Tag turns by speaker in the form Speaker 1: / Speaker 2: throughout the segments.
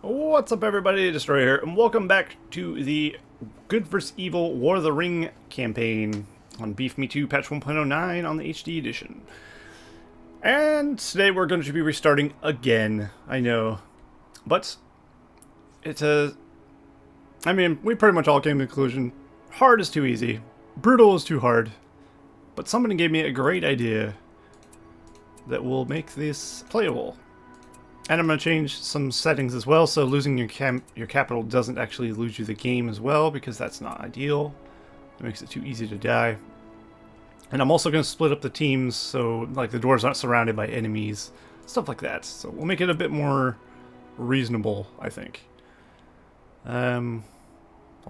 Speaker 1: What's up, everybody? Destroyer here, and welcome back to the Good vs. Evil War of the Ring campaign on BFME2 patch 1.09 on the HD edition. And today we're going to be restarting again, I know. But it's I mean, we pretty much all came to the conclusion. Hard is too easy. Brutal is too hard. But somebody gave me a great idea that will make this playable. And I'm going to change some settings as well, so losing your capital doesn't actually lose you the game as well, because that's not ideal. It makes it too easy to die. And I'm also going to split up the teams, so like the dwarves aren't surrounded by enemies, stuff like that. So we'll make it a bit more reasonable, I think. Although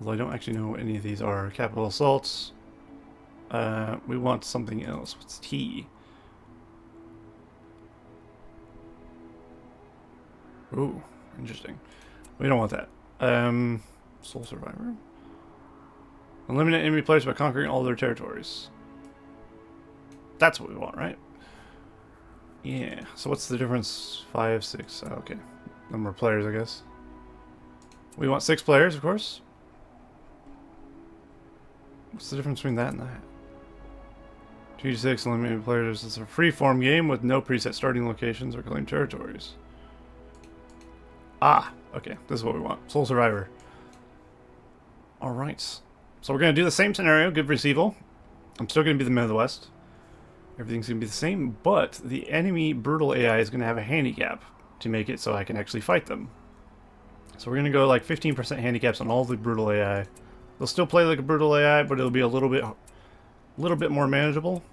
Speaker 1: I don't actually know what any of these are. Capital assaults. We want something else. What's T? Ooh, interesting. We don't want that. Sole Survivor. Eliminate enemy players by conquering all their territories. That's what we want, right? Yeah. So what's the difference? 5, 6. Oh, okay. Number of players, I guess. We want 6 players, of course. What's the difference between that and that? 2 to 6 eliminated players. It's a free-form game with no preset starting locations or claimed territories. Ah, okay, this is what we want. Sole Survivor. Alright. So we're going to do the same scenario, Good vs. Evil. I'm still going to be the Man of the West. Everything's going to be the same, but the enemy brutal AI is going to have a handicap to make it so I can actually fight them. So we're going to go like 15% handicaps on all the brutal AI. They'll still play like a brutal AI, but it'll be a little bit more manageable.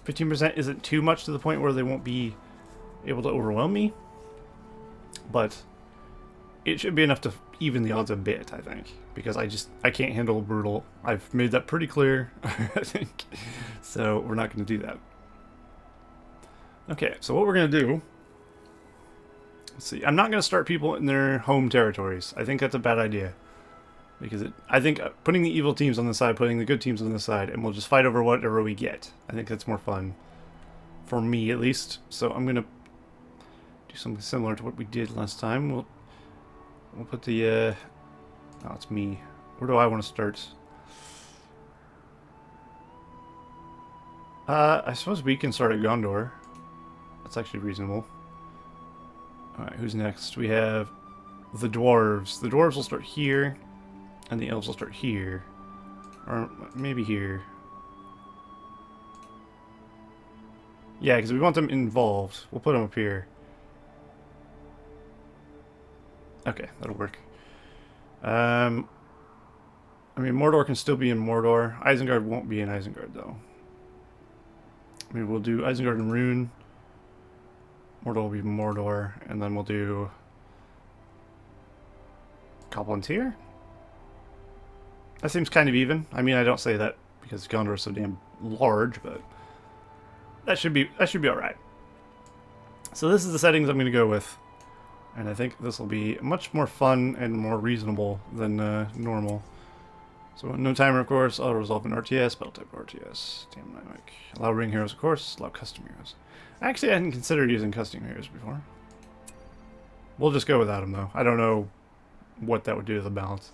Speaker 1: 15% isn't too much to the point where they won't be able to overwhelm me. But it should be enough to even the odds a bit, I think, because I can't handle brutal. I've made that pretty clear, I think. So we're not going to do that. Okay, so what we're going to do, let's see. I'm not going to start people in their home territories. I think that's a bad idea, because I think putting the evil teams on the side, putting the good teams on the side, and we'll just fight over whatever we get. I think that's more fun, for me at least. So I'm going to do something similar to what we did last time. We'll put the, oh, it's me. Where do I want to start? I suppose we can start at Gondor. That's actually reasonable. Alright, who's next? We have the dwarves. The dwarves will start here, and the elves will start here. Or maybe here. Yeah, because we want them involved. We'll put them up here. Okay, that'll work. I mean, Mordor can still be in Mordor. Isengard won't be in Isengard, though. I mean, we'll do Isengard and Rune. Mordor will be Mordor, and then we'll do Goblins here. That seems kind of even. I mean, I don't say that because Gondor is so damn large, but that should be alright. So this is the settings I'm going to go with. And I think this will be much more fun and more reasonable than normal. So no timer, of course. Auto resolve in RTS, battle type RTS. Damn dynamic. Allow ring heroes, of course. Allow custom heroes. Actually, I hadn't considered using custom heroes before. We'll just go without them, though. I don't know what that would do to the balance.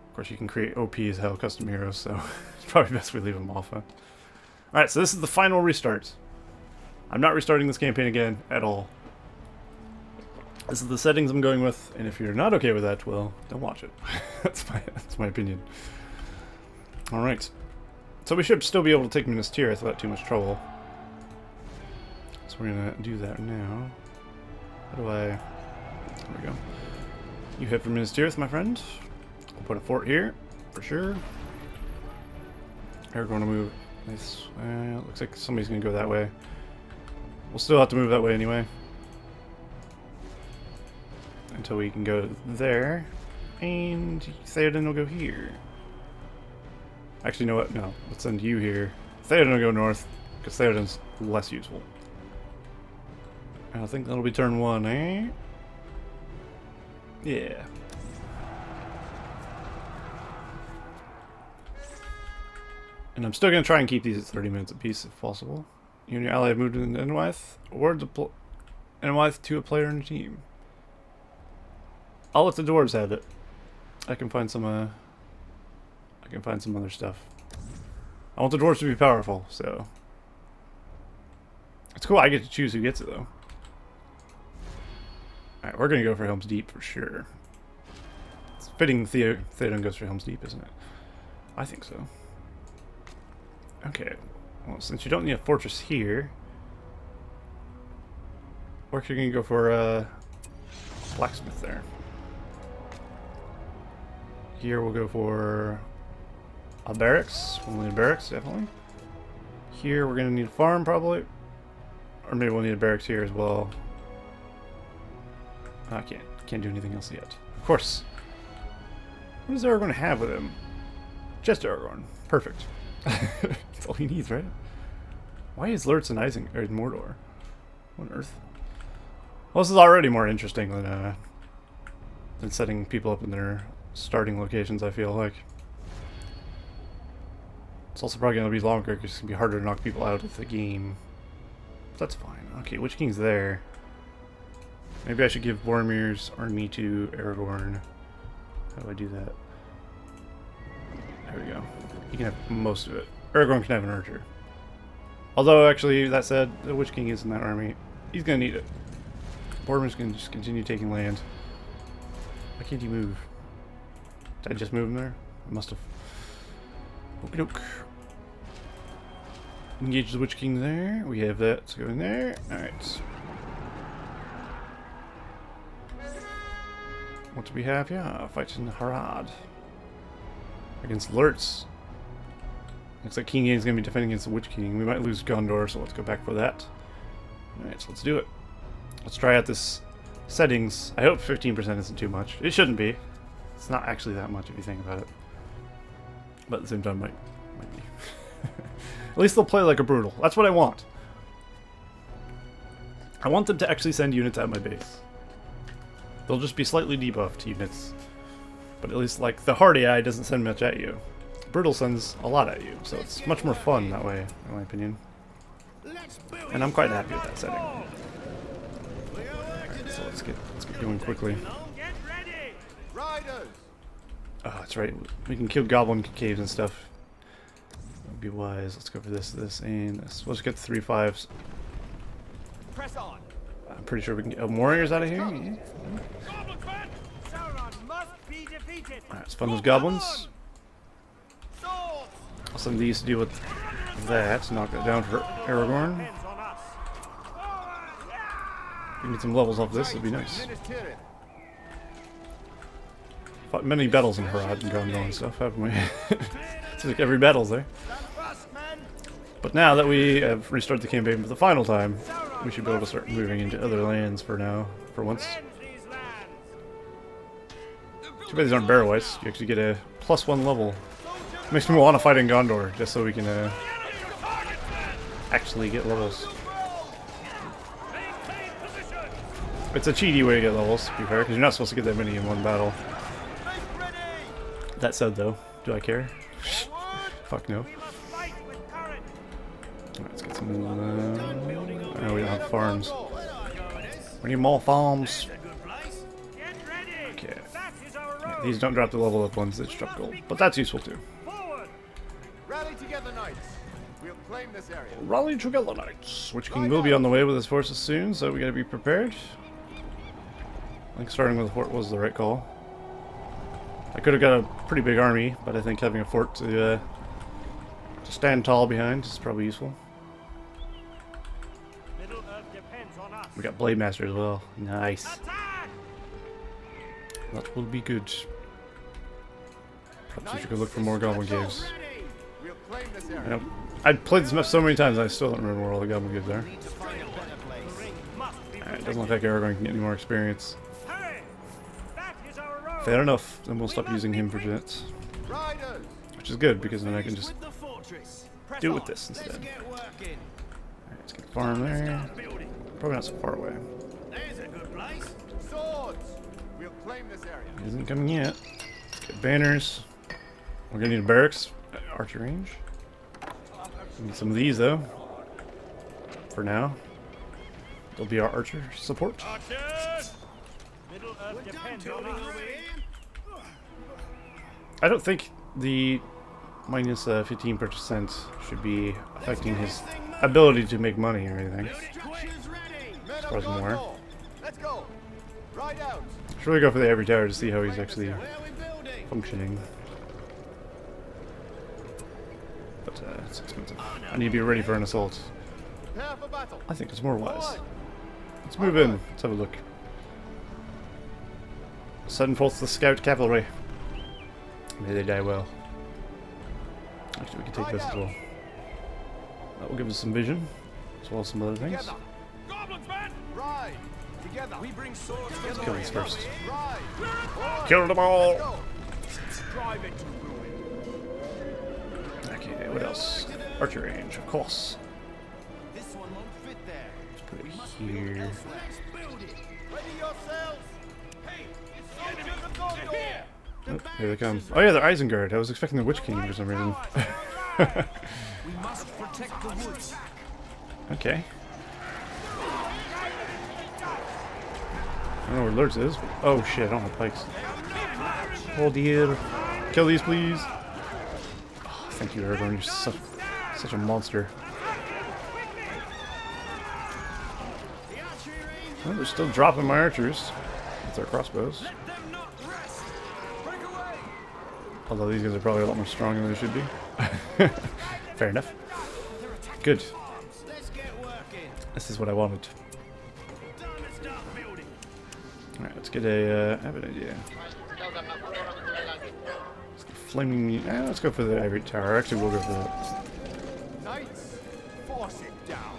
Speaker 1: Of course, you can create OP as hell custom heroes, so it's probably best we leave them off. Huh? Alright, so this is the final restart. I'm not restarting this campaign again at all. This is the settings I'm going with, and if you're not okay with that, well, don't watch it. that's my opinion. Alright. So we should still be able to take Minas Tirith without too much trouble. So we're going to do that now. How do I... There we go. You head for Minas Tirith, my friend. We'll put a fort here, for sure. We're going to move this way. Looks like somebody's going to go that way. We'll still have to move that way anyway. Until we can go there, and Theoden will go here. Actually, you know what? No, let's send you here. Theoden will go north, because Theoden's less useful. I think that'll be turn 1, eh? Yeah. And I'm still going to try and keep these at 30 minutes apiece if possible. You and your ally have moved into Enwythe. Award Enwythe to a player in the team. I'll let the dwarves have it. I can find some other stuff. I want the dwarves to be powerful, so it's cool. I get to choose who gets it though. Alright, we're gonna go for Helm's Deep for sure. It's fitting Theoden goes for Helm's Deep, isn't it? I think so. Okay. Well, since you don't need a fortress here, we're actually gonna go for a blacksmith there. Here we'll go for a barracks. We'll need a barracks, definitely. Here we're gonna need a farm probably. Or maybe we'll need a barracks here as well. I can't do anything else yet. Of course. What does Aragorn have with him? Just Aragorn. Perfect. That's all he needs, right? Why is Lurtz in Mordor? What on earth? Well, this is already more interesting than setting people up in their starting locations, I feel like. It's also probably going to be longer because it's going to be harder to knock people out of the game. But that's fine. Okay, Witch King's there. Maybe I should give Boromir's army to Aragorn. How do I do that? There we go. He can have most of it. Aragorn can have an archer. Although, actually, that said, the Witch King is in that army. He's going to need it. Boromir's going to just continue taking land. Why can't he move? Did I just move him there? I must have. Okie doke. Engage the Witch King there. We have that. Let's go in there. Alright. What do we have? Yeah, fighting Harad. Against Lurtz. Looks like King Gain's going to be defending against the Witch King. We might lose Gondor, so let's go back for that. Alright, so let's do it. Let's try out this settings. I hope 15% isn't too much. It shouldn't be. It's not actually that much if you think about it. But at the same time, might be. At least they'll play like a brutal. That's what I want. I want them to actually send units at my base. They'll just be slightly debuffed units. But at least, like, the Hardy Eye doesn't send much at you. Brutal sends a lot at you, so it's much more fun that way, in my opinion. And I'm quite happy with that setting. Alright, so let's get going quickly. Oh, that's right. We can kill goblin caves and stuff. That would be wise. Let's go for this, and this. Let's get the 3 5s.
Speaker 2: Press on.
Speaker 1: I'm pretty sure we can get warriors out of here. Yeah. Alright, let's fund those goblins. I'll send these to deal with that. Knock that down for Aragorn. We can get some levels off this. It'd be nice. Fought many battles in Harad and Gondor and stuff, haven't we? Seems like every battle's there. But now that we have restarted the campaign for the final time, we should be able to start moving into other lands for now, for once. Too bad these aren't barrel whites. You actually get a +1 level. Makes me want to fight in Gondor, just so we can actually get levels. It's a cheaty way to get levels, to be fair, because you're not supposed to get that many in one battle. That said, though, do I care? Fuck no. Alright, let's get some. No, we don't have farms. We need more farms. Okay. Yeah, these don't drop the level up ones that drop gold, but that's useful too.
Speaker 2: Rally together, knights. We'll claim this area.
Speaker 1: Rally together, knights. Witch King will be on the way with his forces soon, so we gotta be prepared. I think starting with a fort was the right call. I could have got a pretty big army, but I think having a fort to stand tall behind is probably useful. We got Blade Master as well. Nice. That will be good. Perhaps we should go look for more Goblin Caves. I know, I've played this map so many times, I still don't remember where all the Goblin Caves are. Alright, it doesn't look like Aragorn can get any more experience. Fair enough, then we'll stop using him for jets. Which is good, because then I can just do it with this instead. Alright, let's get a farm there. Probably not so far away. He isn't coming yet. Let's get banners. We're gonna need a barracks at archer range. Need some of these though. For now. They'll be our archer support. I don't think the minus 15% should be affecting his ability to make money or anything.
Speaker 2: Men
Speaker 1: Suppose
Speaker 2: of
Speaker 1: more.
Speaker 2: Gondor, let's go. Ride out.
Speaker 1: Should really go for the every tower to see how he's actually functioning. But it's expensive. I need to be ready for an assault.
Speaker 2: Prepare for battle.
Speaker 1: I think it's more wise. Let's move in. Let's have a look. Sudden forth the scout cavalry. May they die well. Actually, we can take this as well. That will give us some vision, as well as some other things.
Speaker 2: Together. Goblins, man. Ride. Together. We bring swords.
Speaker 1: Let's kill these first.
Speaker 2: Ride.
Speaker 1: Kill them all!
Speaker 2: Go. Drive it to ruin.
Speaker 1: Okay, what else? Archer range, of course.
Speaker 2: This one won't fit there.
Speaker 1: Let's put it here.
Speaker 2: Ready yourselves. Hey, it's soldiers of Gondor.
Speaker 1: Oh, here they come. Oh yeah, they're Isengard. I was expecting the Witch King for some reason.
Speaker 2: We must protect the woods.
Speaker 1: Okay. I don't know where Lurtz is. Oh shit, I don't have pikes. Oh dear. Kill these, please. Oh, thank you, Aragorn. You're such a monster. Oh, they're still dropping my archers with their crossbows. Although these guys are probably a lot more strong than they should be. Fair enough. Good. This is what I wanted. Alright, let's get a, I have an idea. Let's get flaming, let's go for the ivory tower. Actually, we'll go for that.
Speaker 2: Knights, force it down.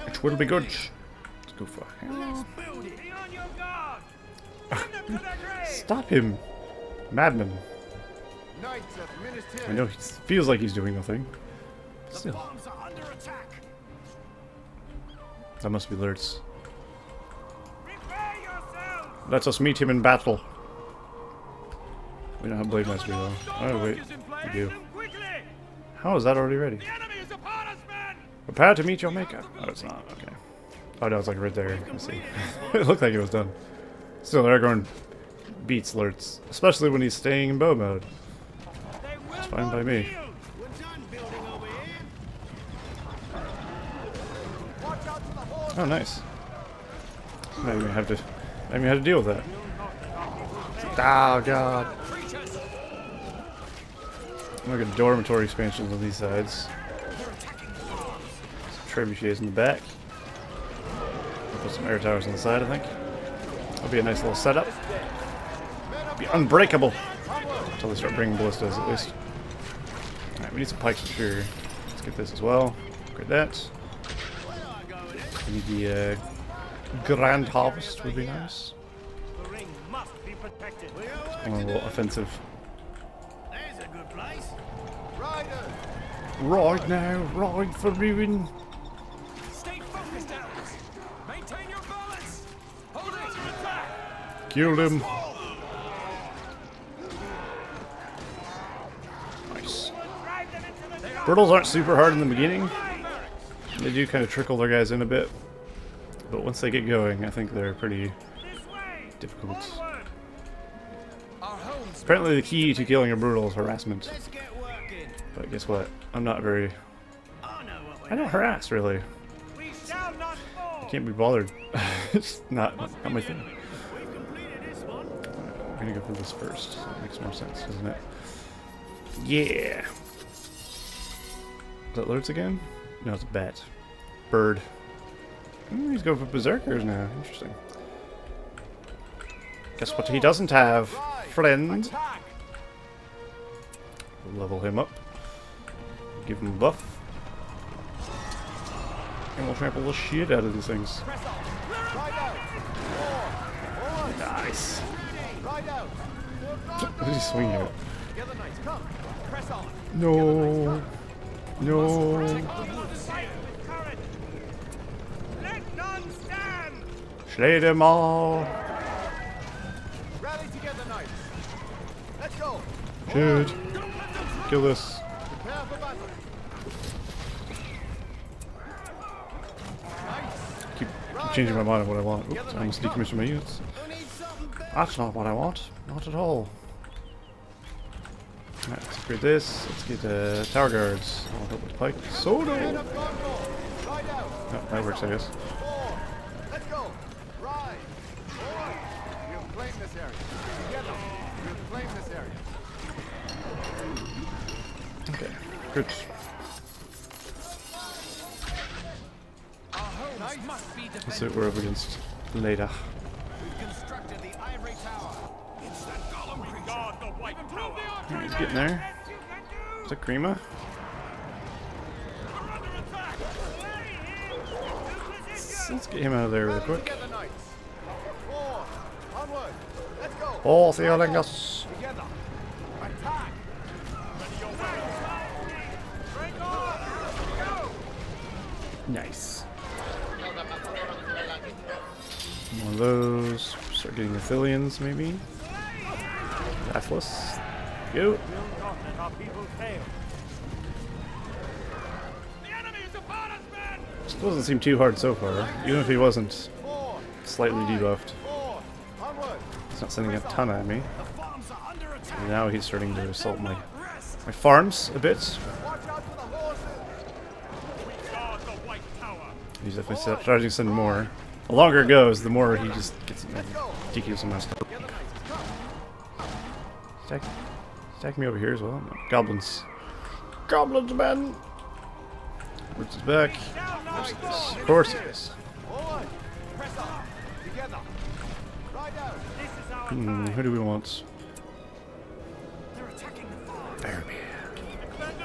Speaker 1: Which will be good. Let's go for him. Stop him, madman.
Speaker 2: Knights of Minas
Speaker 1: I know he feels like he's doing nothing. Still.
Speaker 2: bombs are under attack.
Speaker 1: That must be Lurtz. Let us meet him in battle. We don't have Blade Master though. Oh wait, we do. How is that already ready? Prepare to meet your maker. Oh, it's not. Okay. Oh no, it's like right there. Let's see. It looked like it was done. Still, Aragorn beats Lurtz, especially when he's staying in bow mode. It's fine by me. Oh, nice. Now you're gonna have to. I mean, how to deal with that. Oh god. I'm gonna get dormitory expansions on these sides. Some trebuchets in the back. I'll put some air towers on the side, I think. That'll be a nice little setup. Be unbreakable until they start bringing ballistas, at least. Alright, we need some pikes for sure. Let's get this as well. Get that. We need the Grand Harvest would be nice.
Speaker 3: The ring must be protected.
Speaker 1: A little offensive.
Speaker 3: There's a good place.
Speaker 2: Riders,
Speaker 1: Right now, ride for ruin.
Speaker 3: Stay focused, Elves. Maintain your balance. Hold it. Attack.
Speaker 1: Killed him. Nice.
Speaker 3: Drive them into the
Speaker 1: Brittles aren't super hard in the beginning. They do kind of trickle their guys in a bit. But once they get going, I think they're pretty
Speaker 3: this way.
Speaker 1: difficult.
Speaker 3: Forward.
Speaker 2: our homes.
Speaker 1: Apparently the key to killing a brutal is harassment.
Speaker 3: Let's get working.
Speaker 1: But guess what? I'm not very...
Speaker 3: I know what
Speaker 1: I don't harass, really.
Speaker 3: we shall not fall.
Speaker 1: I can't be bothered. It's not my thing.
Speaker 3: We've completed this one.
Speaker 1: I'm gonna go for this first. That makes more sense, doesn't it? Yeah! Is that Lurtz again? No, it's a bat. Bird. He's going for berserkers now. Interesting. Guess what he doesn't have? Friend.
Speaker 2: Attack.
Speaker 1: We'll level him up. Give him a buff. And we'll trample the shit out of these things.
Speaker 2: Press on. Ride out. Forward.
Speaker 1: Nice.
Speaker 2: Ride out.
Speaker 1: What did he swing at?
Speaker 2: Together, knights, come. Press on.
Speaker 1: No. No.
Speaker 3: Let none stand.
Speaker 1: Slay them all.
Speaker 2: Rally together, knights. Let's go.
Speaker 1: Shoot. Kill this.
Speaker 2: Prepare for battle.
Speaker 1: Keep changing my mind on what I want. Oops, I almost decommissioned my units. That's not what I want. Not at all. Alright, let's upgrade this. Let's get tower guards. I'll help with pike. Soda! Oh, that works, I guess.
Speaker 2: Let's go. Ride. Forward. We'll claim this area. Together. We'll claim this area.
Speaker 1: Okay, good.
Speaker 3: Our homes must be defended.
Speaker 1: So we're up against later.
Speaker 3: We've constructed the ivory tower. It's that golem creature. Guard the white tower.
Speaker 1: Alright, he's getting there. Is that Grima?
Speaker 3: We're under attack.
Speaker 1: Let's get him out of there real quick.
Speaker 2: Together, knights. Forward. Onward. Let's go.
Speaker 1: All failing us.
Speaker 2: Together. Attack.
Speaker 3: Ready your weapons. Break on. Go.
Speaker 1: Nice. One of those. Start getting Athelians, maybe. Atlas. Go.
Speaker 3: Will not let our people fail. The enemy is upon us, men.
Speaker 1: Still doesn't seem too hard so far, even if he wasn't
Speaker 2: Forward.
Speaker 1: slightly debuffed.
Speaker 2: Forward. Onward.
Speaker 1: He's not sending a ton at me.
Speaker 3: The farms are under attack.
Speaker 1: And now he's starting to assault my
Speaker 3: Rest.
Speaker 1: farms a bit.
Speaker 2: Watch out for the horses.
Speaker 3: We guard the white tower.
Speaker 1: He's definitely starting to send more. The longer it goes, the more he just gets ridiculous amounts of
Speaker 2: Together, knights. Come.
Speaker 1: Stack me over here as well. No, goblins. Goblins, man! Lurtz is back. Of course he is.
Speaker 2: Forward. Press on. Together. Ride out.
Speaker 3: This is our
Speaker 1: Who do we want?
Speaker 3: They're attacking the farm.
Speaker 1: Fairby.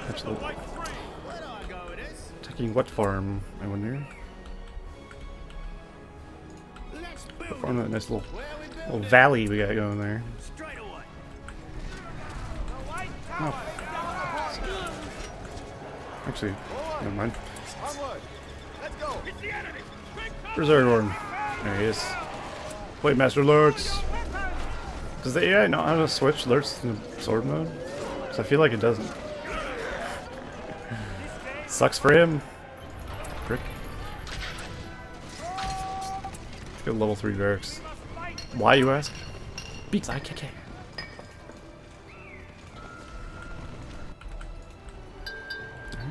Speaker 1: Absolutely.
Speaker 3: White free. Where do I go with this?
Speaker 1: Attacking what farm, I wonder?
Speaker 3: Let's
Speaker 1: What
Speaker 3: build
Speaker 1: farm, that nice little
Speaker 3: where we build
Speaker 1: valley we got going there.
Speaker 3: straight away. The white tower is down upon you.
Speaker 1: Actually, never mind.
Speaker 2: Onward. Let's go.
Speaker 3: It's the enemy. Big
Speaker 1: Berserk Lord. There he is. Wait, Master Lurtz. Does the AI not have a switch Lurtz to sword mode? Because I feel like it doesn't. Sucks for him. Prick. Good level 3 barracks. Why, you ask? Beats IKK.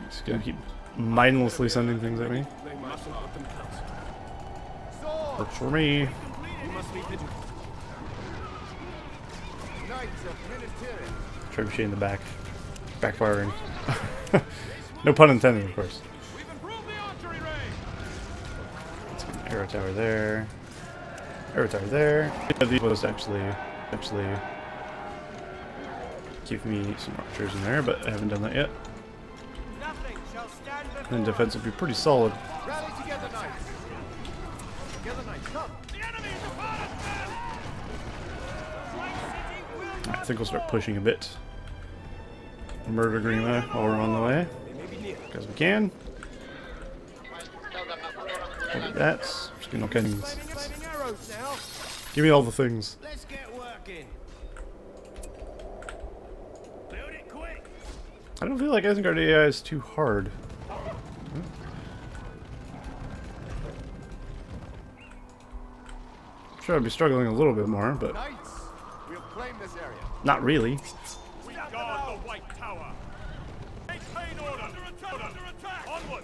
Speaker 1: He's gonna keep mindlessly sending things at me.
Speaker 3: They mustn't let them cut.
Speaker 1: Works for me.
Speaker 3: We must be vigilant.
Speaker 2: Knights of Ministerial.
Speaker 1: Trebuchet in the back. Backfiring. No pun intended, of course.
Speaker 3: We've improved the archery range.
Speaker 1: Let's get an arrow tower there. Arrow tower there. These was actually give me some archers in there, but I haven't done that yet.
Speaker 3: Nothing shall stand before.
Speaker 1: And defense would be pretty solid.
Speaker 2: Rally together, knights. Together, knights. Come.
Speaker 3: The enemy is upon us, men. White City will
Speaker 1: I think we'll start pushing a bit. Murder Grima while we're on the way. Because we can. Look at that. Just getting all kinds of
Speaker 3: Flaming arrows now.
Speaker 1: give me all the things.
Speaker 3: Let's get working. Build it quick.
Speaker 1: I don't feel like Isengard AI is too hard. Sure, I'd be struggling a little bit more, but
Speaker 2: Knights. We'll claim this area.
Speaker 1: not really.
Speaker 3: We guard the white tower. Maintain order. Under attack. Onward.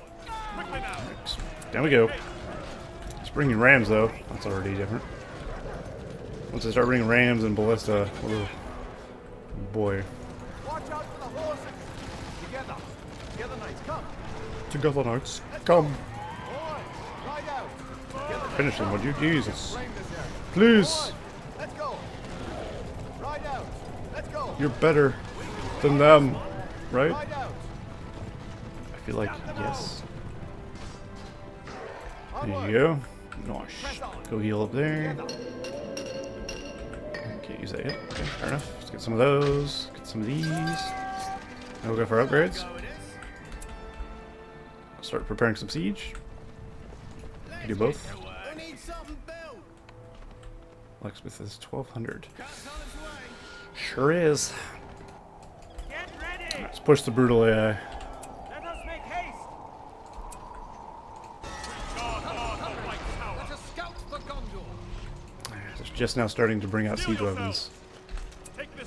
Speaker 3: Quickly now.
Speaker 1: Down we go. It's bringing rams though. That's already different. Once I start bringing rams and ballista, oh boy.
Speaker 2: Watch out for the horses. Together. Together, knights. Come.
Speaker 1: Together, knights. Come.
Speaker 2: Forward. Ride out. Together,
Speaker 1: Finish them, would you? Jesus.
Speaker 2: claim this area.
Speaker 1: Please.
Speaker 2: Let's go. Ride out. Let's go.
Speaker 1: You're better than them, right?
Speaker 2: Ride out.
Speaker 1: I feel like yes. There you go. Nice. Go heal up there. Can't use that yet. Okay, fair enough. Let's get some of those. Get some of these. Now we'll go for upgrades. Start preparing some siege. Can do both.
Speaker 3: We need something built.
Speaker 1: Blacksmith is 1200. Sure is.
Speaker 3: Get ready.
Speaker 1: Let's push the brutal AI.
Speaker 3: Let us make haste. Guard the white tower. Let us
Speaker 1: just now starting to bring out siege weapons.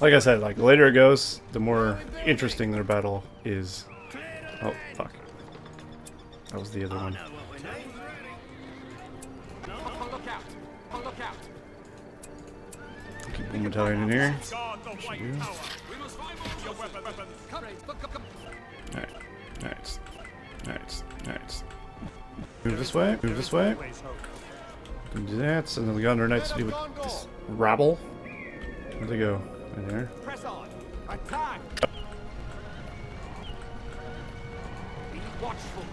Speaker 1: Like I said, like the later it goes, the more interesting their battle is. Oh fuck! That was the other one. Keep one battalion in here. Alright, alright, alright, alright. Move this way, move this way. Can do that, and then the Gondor Knights to do with this rabble. Where'd they go? Right there.
Speaker 2: Press on. Attack. Be watchful.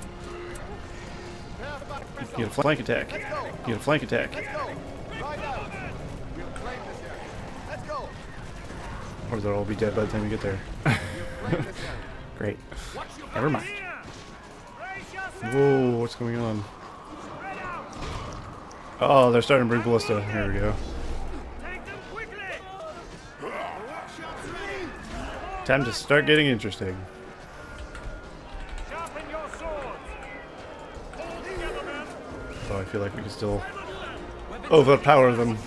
Speaker 1: Get a flank attack. Get a flank attack.
Speaker 2: Let's go. Right out. We'll claim this area. Let's go.
Speaker 1: Or they'll all be dead by the time you get there.
Speaker 2: Claim this area.
Speaker 1: Great. Never mind. Whoa, what's going on? Oh, they're starting to bring ballista. Here we go. Time to start getting interesting. Oh, I feel like we can still overpower them.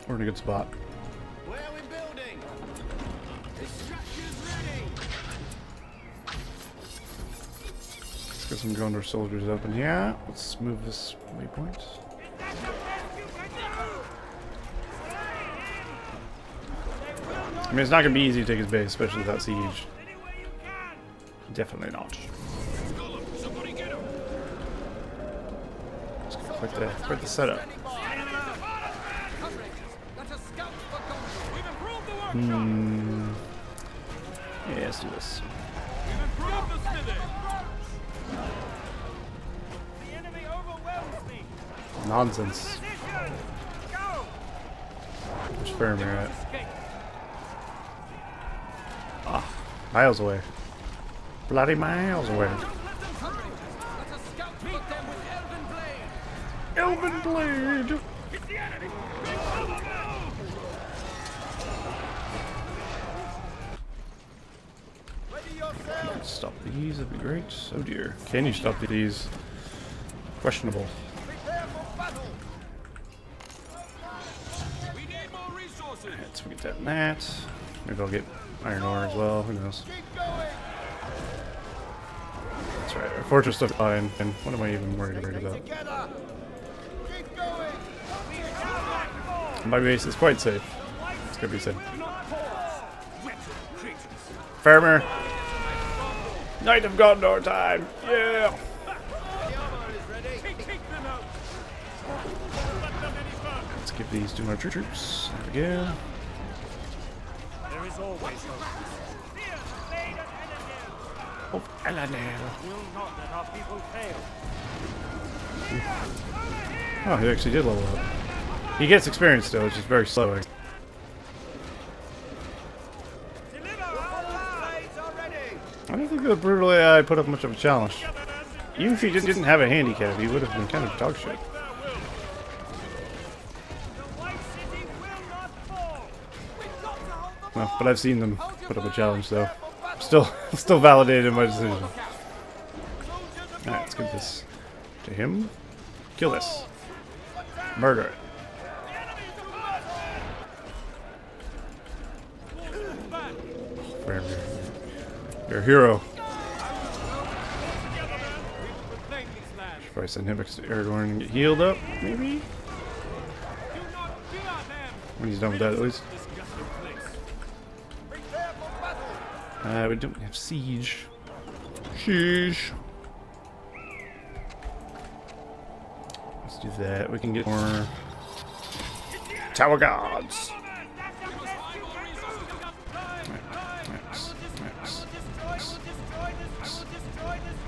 Speaker 1: We're in a good spot.
Speaker 3: Where are we building? The structure's ready.
Speaker 1: Let's get some Gondor soldiers up in here. Let's move this waypoint. I mean, it's not going to be easy to take his base, especially without siege. Definitely not. Let's go quit the setup. Yeah, let's do this. Nonsense. Where's Faramir at? Ah, miles away. Bloody miles away. Elven Blade! Stop these, that'd be great. Oh dear. Can you stop these? Questionable. Alright, so we get that and that. Maybe I'll get iron ore as well, who knows. That's right, our fortress looks fine, and what am I even worried about? My base is quite safe. It's gonna be said. Farmer! Knight of Gondor time! Yeah! Let's give these to our troops. There we go.
Speaker 3: There is always hope.
Speaker 1: Oh, Eladel.
Speaker 3: Will not let our people fail.
Speaker 1: Oh, he actually did level up. He gets experience though, it's just very slow. I don't think the brutal AI put up much of a challenge. Even if he didn't have a handicap, he would have been kind of dog shit. Well, but I've seen them put up a challenge, so still validated my decision. Alright, let's give this to him. Kill this. Murder it. You're a hero. Should probably send him next to Aragorn and get healed up, maybe? When he's done with that, at least. We don't have siege. Sheesh. Let's do that. We can get more tower guards.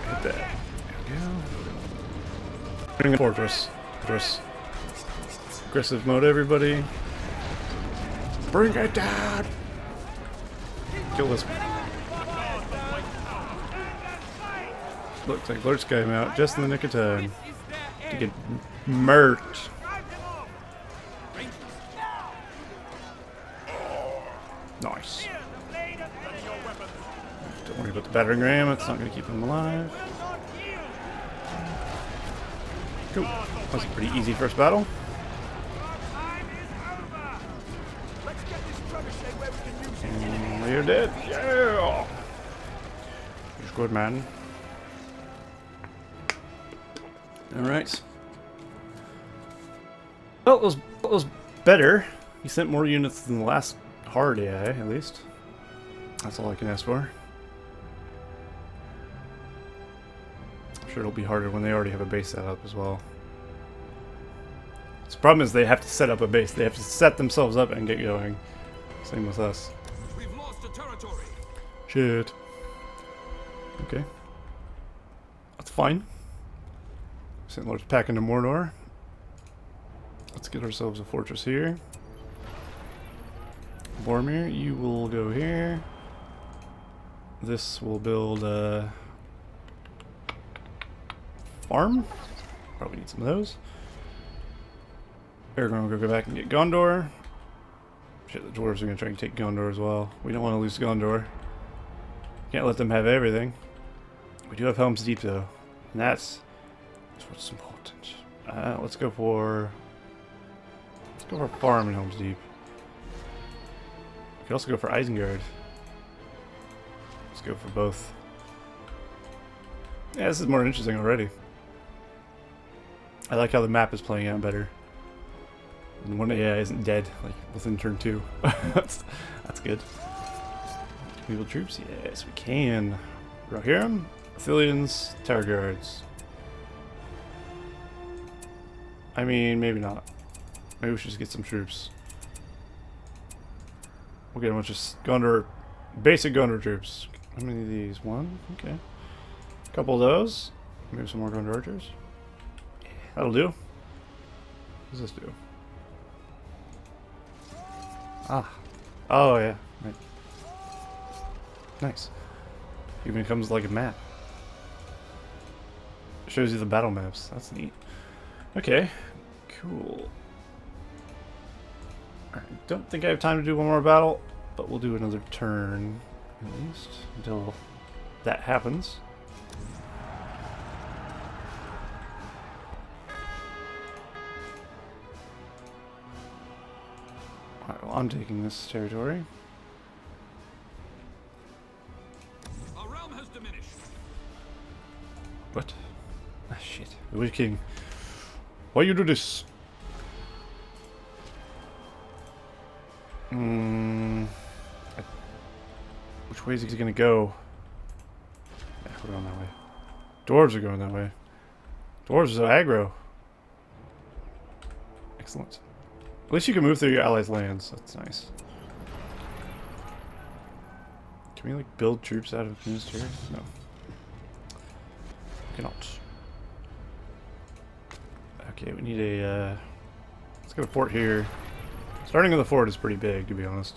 Speaker 1: Hit that. There we go. Bring a fortress. Aggressive mode, everybody. Bring it down. Kill this one. Looks like Lurtz got him out just in the nick of time to get murked. Nice. Don't worry about the battering ram, it's not going to keep him alive. Cool. That was a pretty easy first battle. dead. Yeah. It's good, man. Alright. Well, it was better. He sent more units than the last hard AI, at least. That's all I can ask for. I'm sure it'll be harder when they already have a base set up as well. The problem is they have to set up a base. They have to set themselves up and get going. Same with us.
Speaker 3: We've lost the territory.
Speaker 1: Shit. Okay. That's fine. Sent Lurtz back into Mordor. Let's get ourselves a fortress here. Boromir, you will go here. This will build a farm. Probably need some of those. Aragorn will go back and get Gondor. Shit, the dwarves are going to try and take Gondor as well. We don't want to lose Gondor. Can't let them have everything. We do have Helm's Deep though, and that's what's important. Let's go for a farm in Helm's Deep. We could also go for Isengard. Let's go for both. Yeah, this is more interesting already. I like how the map is playing out better. And one AI isn't dead, like within turn 2. that's good. Evil troops? Yes, we can. Rohirrim, Athelians, Tower Guards. I mean, maybe not. Maybe we should just get some troops. We'll get a bunch of Gondor, basic Gondor troops. How many of these? One? Okay. A couple of those. Maybe some more Gondor archers. Yeah, that'll do. What does this do? Ah. Oh, yeah. Right. Nice. Even comes like a map. Shows you the battle maps. That's neat. Okay. Cool. Alright, don't think I have time to do one more battle, but we'll do another turn, at least, until that happens. Alright, well, I'm taking this territory.
Speaker 3: Our realm has diminished.
Speaker 1: What? Ah, shit. The Witch King. Why you do this? Which way is he gonna go? Yeah, we're going that way. Dwarves are going that way. Dwarves are aggro. Excellent. At least you can move through your allies' lands. That's nice. Can we like build troops out of Minas Tirith? No. We cannot. Okay, we need a let's get a fort here. Starting with the fort is pretty big, to be honest.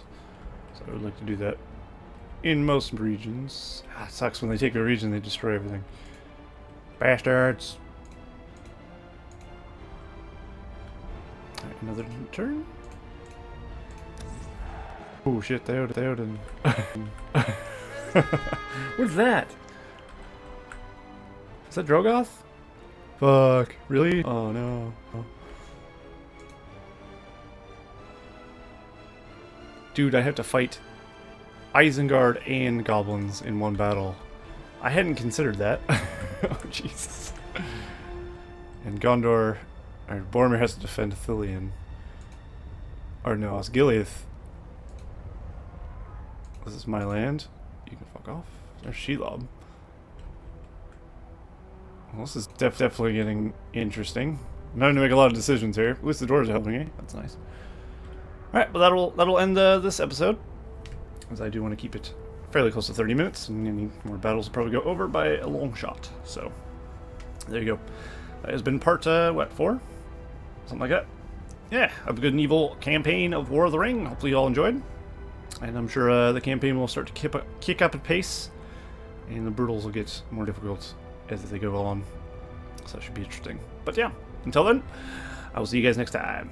Speaker 1: So I would like to do that in most regions. Ah, it sucks when they take a region, they destroy everything. Bastards! Alright, another turn. Oh shit, Theoden. What's that? Is that Drogoth? Fuck, really? Oh no. Oh. Dude, I have to fight Isengard and goblins in one battle. I hadn't considered that. Oh, Jesus. And Gondor, or Boromir has to defend Athelion. Or no, it's Gileath. This is my land. You can fuck off. There's Shelob. Well, this is definitely getting interesting. I'm having to make a lot of decisions here. At least the dwarves are helping me. That's nice. Alright, but that'll end this episode, as I do want to keep it fairly close to 30 minutes, and any more battles will probably go over by a long shot. So, there you go. That has been part, 4? Something like that. Yeah, a good and evil campaign of War of the Ring. Hopefully you all enjoyed. And I'm sure the campaign will start to kick up at pace, and the brutals will get more difficult as they go on. So that should be interesting. But yeah, until then, I will see you guys next time.